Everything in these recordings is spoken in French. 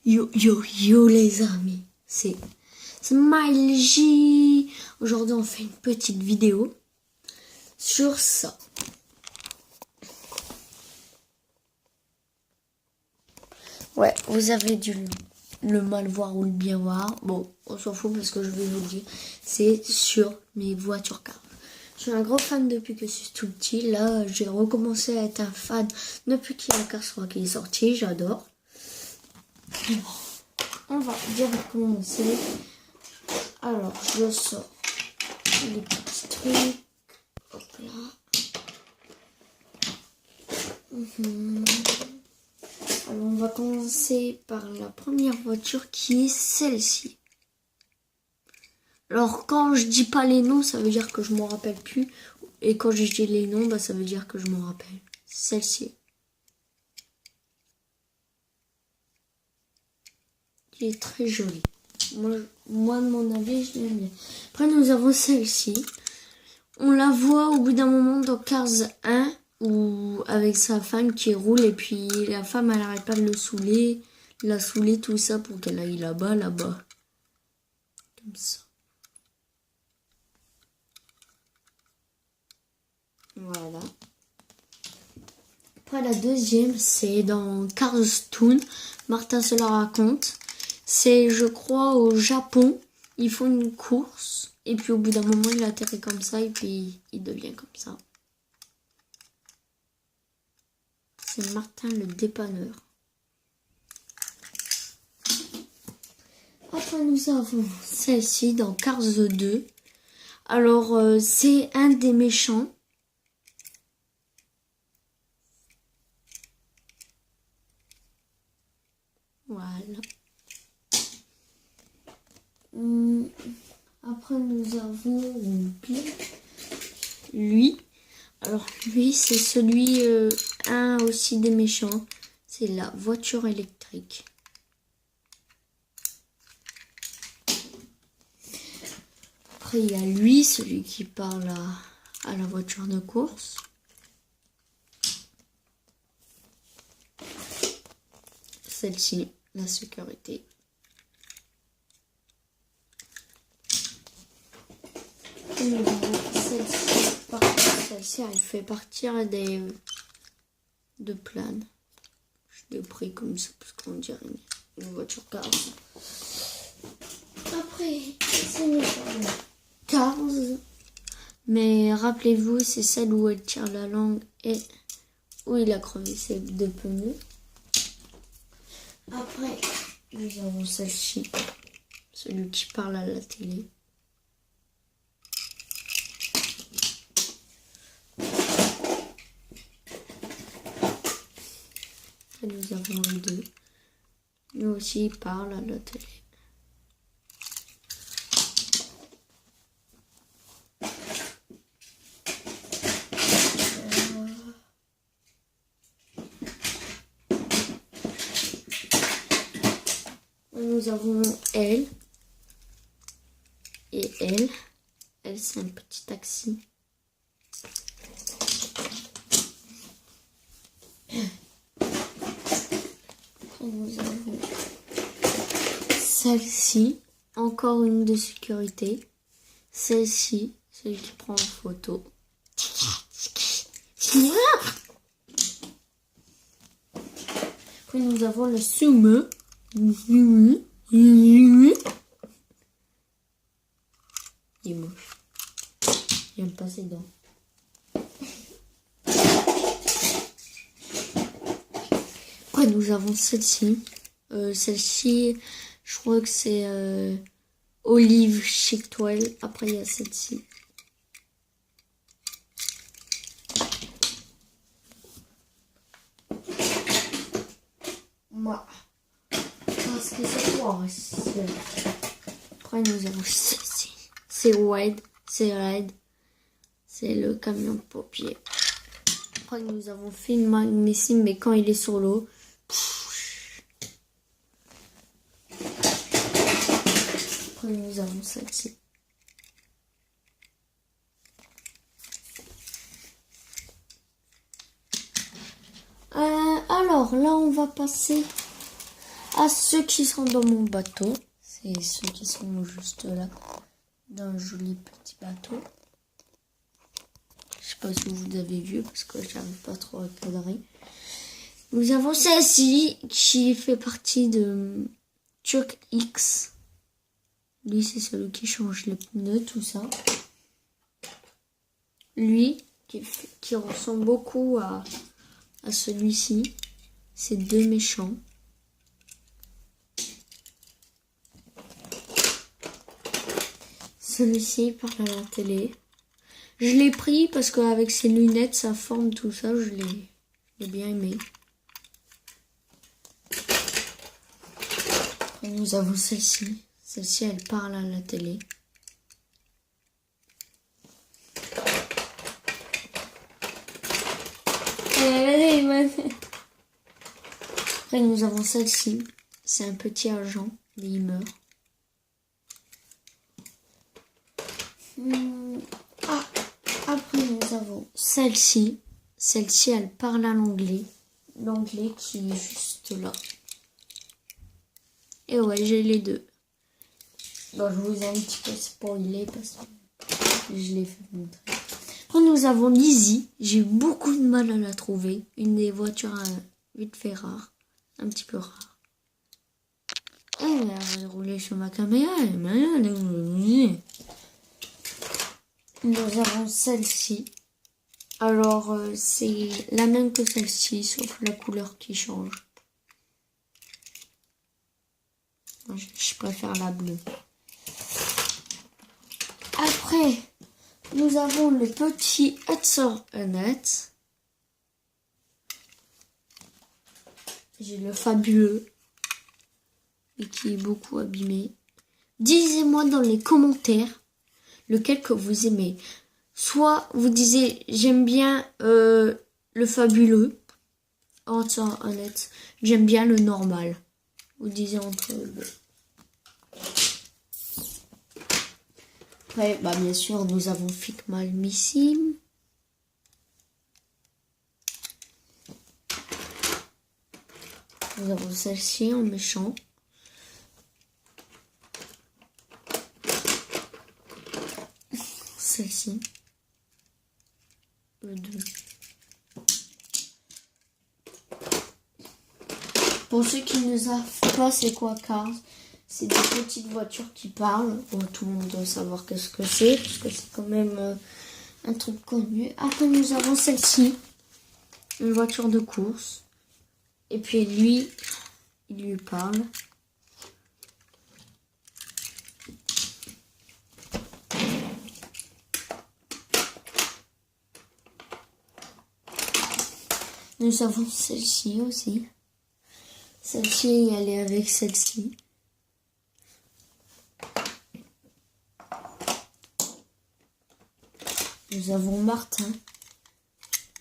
Yo yo yo les amis, c'est Smile J. Aujourd'hui on fait une petite vidéo sur ça. Ouais, vous avez dû le mal voir ou le bien voir. Bon, on s'en fout parce que je vais vous le dire. C'est sur mes voitures cars. Je suis un gros fan depuis que je suis tout petit. Là, j'ai recommencé à être un fan depuis qu'il y a la Cars 3 qui est sorti. J'adore. On va direct commencer. Alors, je sors les petits trucs. Hop là. Alors, on va commencer par la première voiture qui est celle-ci. Alors, quand je dis pas les noms, ça veut dire que je m'en rappelle plus. Et quand je dis les noms, bah, ça veut dire que je m'en rappelle. Celle-ci. Qui est très jolie. Moi, de mon avis, je l'aime bien. Après, nous avons celle-ci. On la voit au bout d'un moment dans Cars 1, où, avec sa femme qui roule, et puis la femme, elle n'arrête pas de le saouler, la saouler, tout ça, pour qu'elle aille là-bas. Comme ça. Voilà. Après, la deuxième, c'est dans Cars Toon. Martin se la raconte. C'est, je crois, au Japon. Ils font une course. Et puis, au bout d'un moment, il atterrit comme ça. Et puis, il devient comme ça. C'est Martin le dépanneur. Après, nous avons celle-ci dans Cars 2. Alors, c'est un des méchants. Voilà. Après, nous avons lui. Alors, lui, c'est celui, un aussi des méchants. C'est la voiture électrique. Après, il y a lui, celui qui parle à la voiture de course. Celle-ci, la sécurité. Et nous avons celle-ci, elle fait partir de planes. Je l'ai pris comme ça parce qu'on dirait une voiture Cars. Après, c'est une Cars. Mais rappelez-vous, c'est celle où elle tire la langue et où il a crevé ses deux pneus. Après, nous avons celle-ci, celui qui parle à la télé. Et nous avons les deux. Lui aussi, il parle à la télé. Nous avons elle. Et elle. Elle, c'est un petit taxi. Après, nous avons celle-ci. Encore une de sécurité. Celle-ci, celui qui prend en photo. Après, nous avons le sumo. Il est moche. Il aime pas ses dents. Après, nous avons celle-ci. Celle-ci, je crois que c'est Olive Chic Toile. Après, il y a celle-ci. Moi. Parce que c'est quoi? Après, nous avons celle-ci. C'est Wide. C'est Red. C'est le camion de pompier. Après, nous avons Finn Magnissime, mais quand il est sur l'eau. Après, nous avons celle-ci. Alors, là, on va passer à ceux qui sont dans mon bateau. C'est ceux qui sont juste là, dans un joli petit bateau. Je sais pas si vous avez vu parce que j'arrive pas trop à cadrer. Nous avons celle-ci qui fait partie de Chuck X. Lui, c'est celui qui change les pneus, tout ça. Lui, qui ressemble beaucoup à celui-ci. C'est deux méchants. Celui-ci parle à la télé. Je l'ai pris parce qu'avec ses lunettes, sa forme, tout ça, je l'ai bien aimé. Après, nous avons celle-ci. Celle-ci, elle parle à la télé. Après, nous avons celle-ci. C'est un petit agent, mais il meurt. Après, nous avons celle-ci. Celle-ci, elle parle à l'anglais. L'anglais qui est juste là. Et ouais, j'ai les deux. Bon, je vous ai un petit peu spoilé parce que je l'ai fait montrer. Après, nous avons Lizzie. J'ai eu beaucoup de mal à la trouver. Une des voitures vite fait rare. Un petit peu rare. Et elle va rouler sur ma caméra. Nous avons celle-ci. Alors, c'est la même que celle-ci, sauf la couleur qui change. Je préfère la bleue. Après, nous avons le petit Hudson Hornet. J'ai le fabuleux et qui est beaucoup abîmé. Dites-moi dans les commentaires lequel que vous aimez. Soit vous disiez j'aime bien le fabuleux, Hudson Hornet. J'aime bien le normal. Vous disiez entre les deux. Après, bah bien sûr, nous avons Figma Missim. Nous avons celle-ci en méchant. Celle-ci. Le 2. Pour ceux qui ne savent pas c'est quoi Cars, c'est des petites voitures qui parlent. Bon, tout le monde doit savoir qu'est-ce que c'est, parce que c'est quand même un truc connu. Après, nous avons celle-ci, une voiture de course. Et puis lui, il lui parle. Nous avons celle-ci aussi. Celle-ci, elle est avec celle-ci. Nous avons Martin.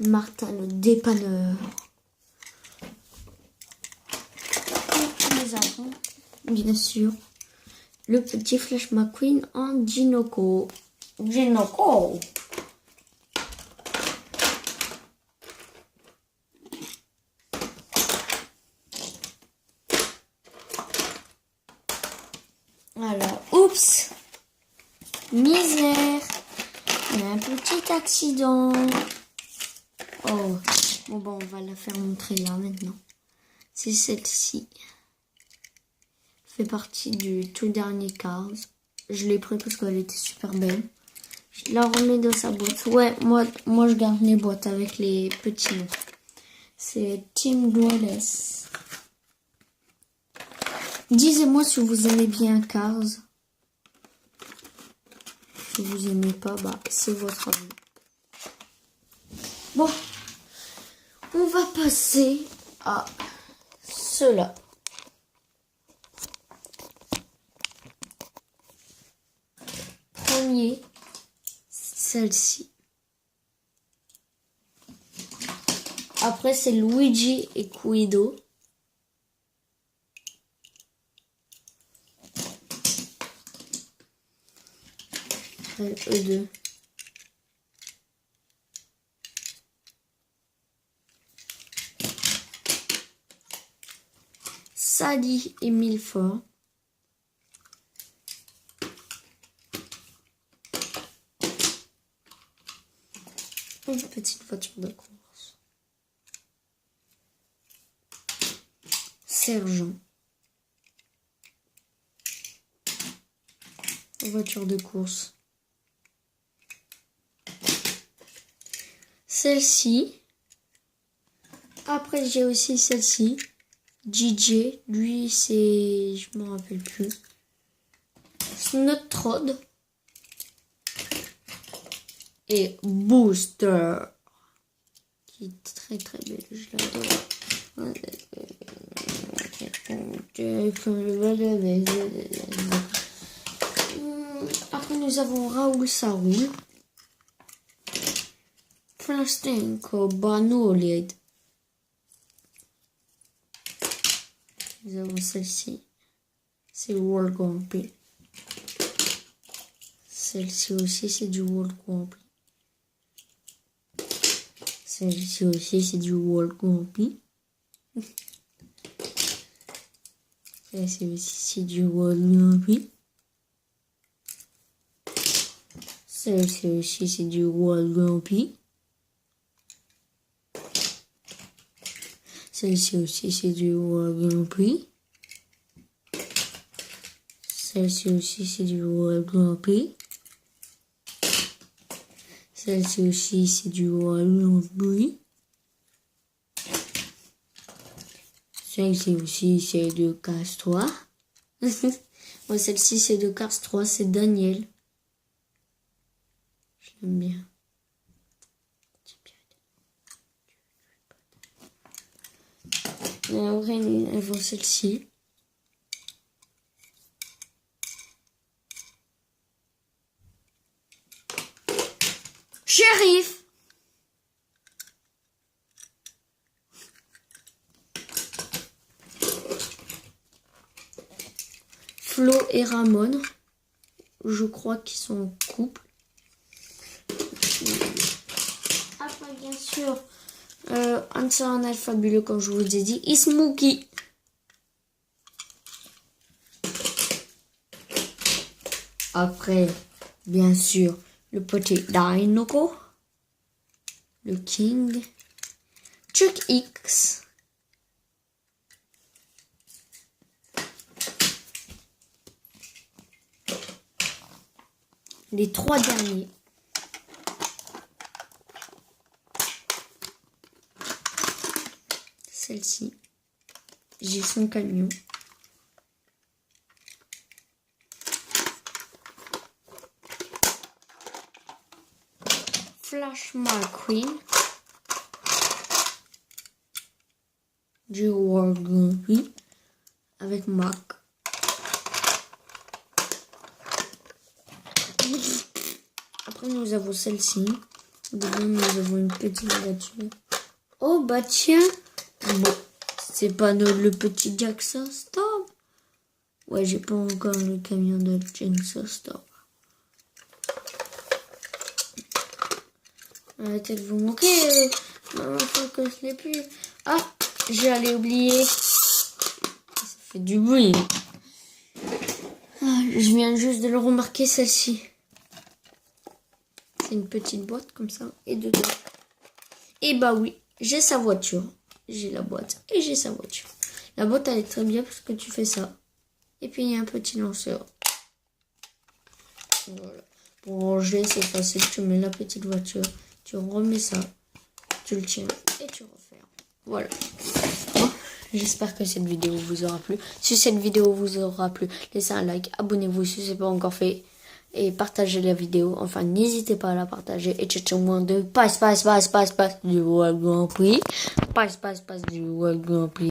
Martin le dépanneur. Et nous avons, bien sûr, le petit Flash McQueen en Dinoco. Dinoco. Alors, oups, misère, il y a un petit accident. Oh, bon, on va la faire montrer là maintenant. C'est celle-ci. Fait partie du tout dernier Cars. Je l'ai pris parce qu'elle était super belle. Je la remets dans sa boîte. Ouais, moi je garde les boîtes avec les petits noms. C'est Team Wallace. Dites-moi si vous aimez bien Cars. Si vous aimez pas, bah c'est votre avis. Bon, on va passer à cela. Premier, celle-ci. Après, c'est Luigi et Guido. Eux deux. Ali et Milford. Une petite voiture de course. Sergent. Voiture de course. Celle-ci. Après, j'ai aussi celle-ci. DJ. Lui, c'est... Je m'en rappelle plus. Snotrod. Et Booster. Qui est très très belle. Je l'adore. Après, nous avons Raoul Saroul. Plastenko Banolid. Nous avons celle-ci. C'est World Grand Prix. Celle-ci aussi, c'est du World Grand Prix. Celle-ci aussi, c'est du World Grand Prix. Celle-ci aussi, c'est du World Grand Prix. Celle-ci aussi, c'est du World Grand Prix. Celle-ci aussi, c'est du World Grand Prix. Celle-ci aussi, c'est du World Grand Prix. Celle-ci aussi, c'est du World Grand Prix. Celle-ci aussi, c'est de Cars 3. Moi, celle-ci, c'est de Cars 3, c'est Daniel. Je l'aime bien. Et après, elles vont celle-ci. Shérif. Flo et Ramon. Je crois qu'ils sont en couple. Après, bien sûr, un fabuleux, comme je vous ai dit, Ismookie. Après, bien sûr, le petit Dinoco. Le King. Chuck X. Les trois derniers. Celle-ci. J'ai son camion. Flash McQueen. Du World Grand Prix. Avec Mac. Après, nous avons celle-ci. Devant, nous avons une petite voiture. Oh, bah tiens. Bon, c'est pas le petit Jackson Storm. Ouais, j'ai pas encore le camion de Jackson Storm. Arrêtez de vous moquer. Maman, faut que je l'ai plus. Ah, j'allais oublier. Ça fait du bruit. Ah, je viens juste de le remarquer, celle-ci. C'est une petite boîte comme ça. Et dedans. Et bah oui, j'ai sa voiture. J'ai la boîte et j'ai sa voiture. La boîte, elle est très bien parce que tu fais ça. Et puis, il y a un petit lanceur. Voilà. Pour ranger, c'est facile. Tu mets la petite voiture. Tu remets ça. Tu le tiens et tu refermes. Voilà. Bon, j'espère que cette vidéo vous aura plu. Si cette vidéo vous aura plu, laissez un like. Abonnez-vous si ce n'est pas encore fait. Et partagez la vidéo. Enfin, n'hésitez pas à la partager. Et tchatchez moins de passe du World Grand Prix. Passe du World Grand Prix.